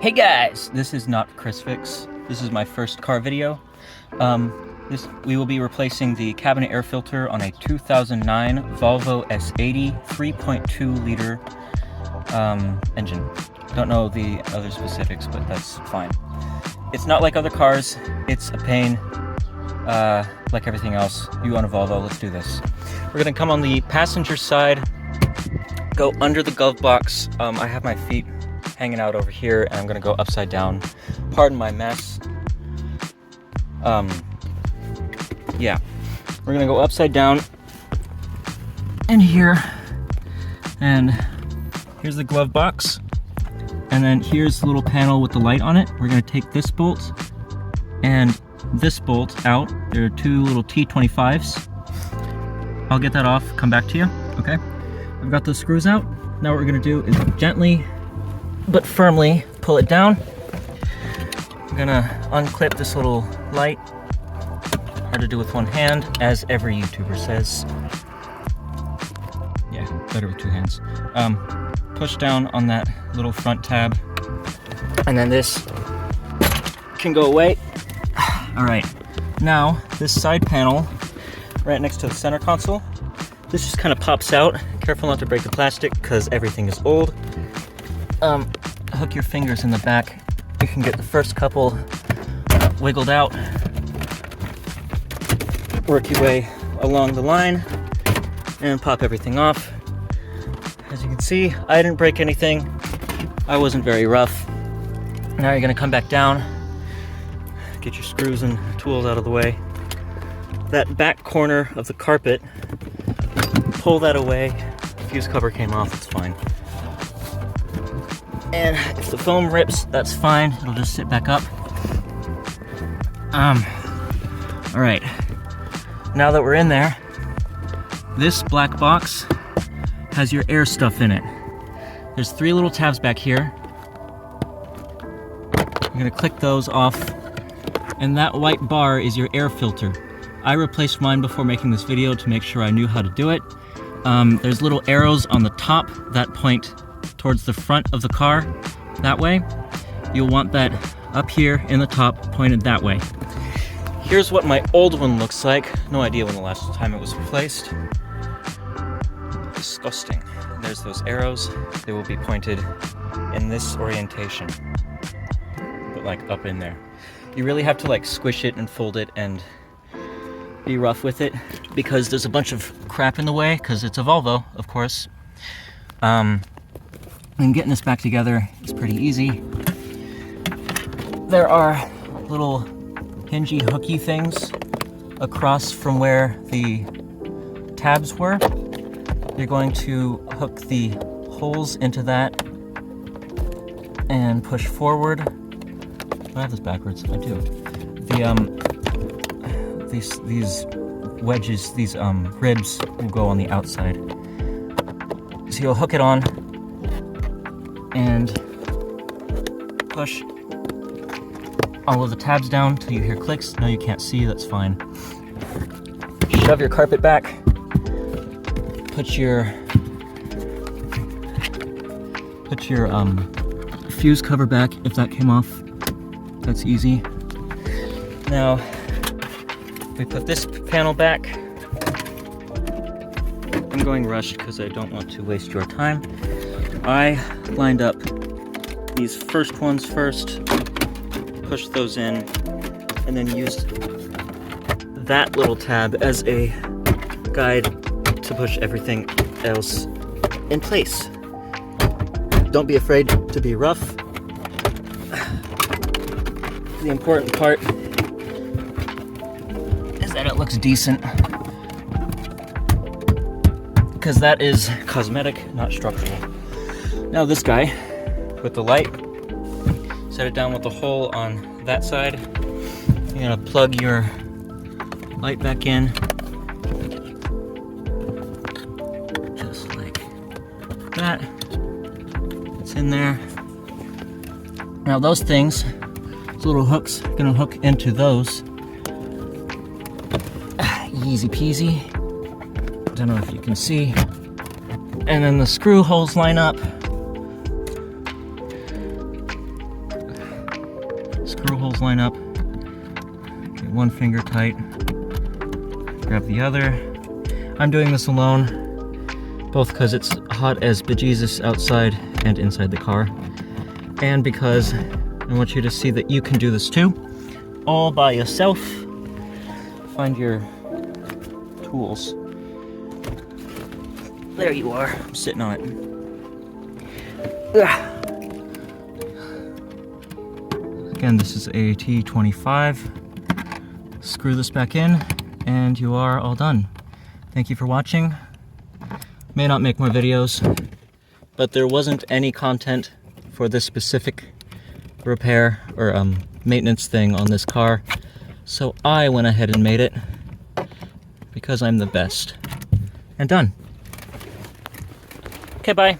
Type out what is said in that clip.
Hey guys, this is not Chris Fix. This is my first car video. We will be replacing the cabinet air filter on a 2009 Volvo S80 3.2 liter engine. Don't know the other specifics, but that's fine. It's not like other cars. It's a pain, like everything else. You own a Volvo, let's do this. We're gonna come on the passenger side, go under the glove box. I have my feet hanging out over here, and I'm gonna go upside down. Pardon my mess. Yeah, we're gonna go upside down in here, and here's the glove box, and then here's the little panel with the light on it. We're gonna take this bolt and this bolt out. There are two little T25s. I'll get that off, come back to you, okay? I've got those screws out. Now what we're gonna do is gently but firmly pull it down. I'm gonna unclip this little light. Hard to do with one hand, as every YouTuber says. Yeah, better with two hands. Push down on that little front tab, and then this can go away. All right, now this side panel right next to the center console, this just kind of pops out. Careful not to break the plastic because everything is old. Hook your fingers in the back. You can get the first couple wiggled out. Work your way along the line and pop everything off. As you can see, I didn't break anything. I wasn't very rough. Now you're gonna come back down, get your screws and tools out of the way. That back corner of the carpet, pull that away. The fuse cover came off, it's fine. And if the foam rips, that's fine. It'll just sit back up. All right. Now that we're in there, this black box has your air stuff in it. There's three little tabs back here. I'm gonna click those off, and that white bar is your air filter. I replaced mine before making this video to make sure I knew how to do it. There's little arrows on the top that point towards the front of the car. That way, you'll want that up here in the top pointed that way. Here's what my old one looks like. No idea when the last time it was replaced. Disgusting. There's those arrows. They will be pointed in this orientation, but like up in there. You really have to like squish it and fold it and be rough with it because there's a bunch of crap in the way because it's a Volvo, of course. And getting this back together is pretty easy. There are little hingy hooky things across from where the tabs were. You're going to hook the holes into that and push forward. I have this backwards, I do. These wedges, these ribs will go on the outside. So you'll hook it on and push all of the tabs down till you hear clicks. No, you can't see, that's fine. Shove your carpet back. Put your fuse cover back if that came off. That's easy. Now, we put this panel back. I'm going rushed because I don't want to waste your time. I lined up these first ones first, pushed those in, and then used that little tab as a guide to push everything else in place. Don't be afraid to be rough. The important part is that it looks decent, because that is cosmetic, not structural. Now this guy with the light, set it down with the hole on that side. You're gonna plug your light back in, just like that. It's in there. Now those things, those little hooks, gonna hook into those. Easy peasy. Don't know if you can see. And then the screw holes line up. screw holes line up. Get one finger tight. Grab the other. I'm doing this alone, both because it's hot as bejesus outside and inside the car, and because I want you to see that you can do this too, all by yourself. Find your tools. There you are. I'm sitting on it. Ugh. Again, this is a T25. Screw this back in, and you are all done. Thank you for watching. May not make more videos, but there wasn't any content for this specific repair or maintenance thing on this car, so I went ahead and made it because I'm the best. And done. Okay, bye.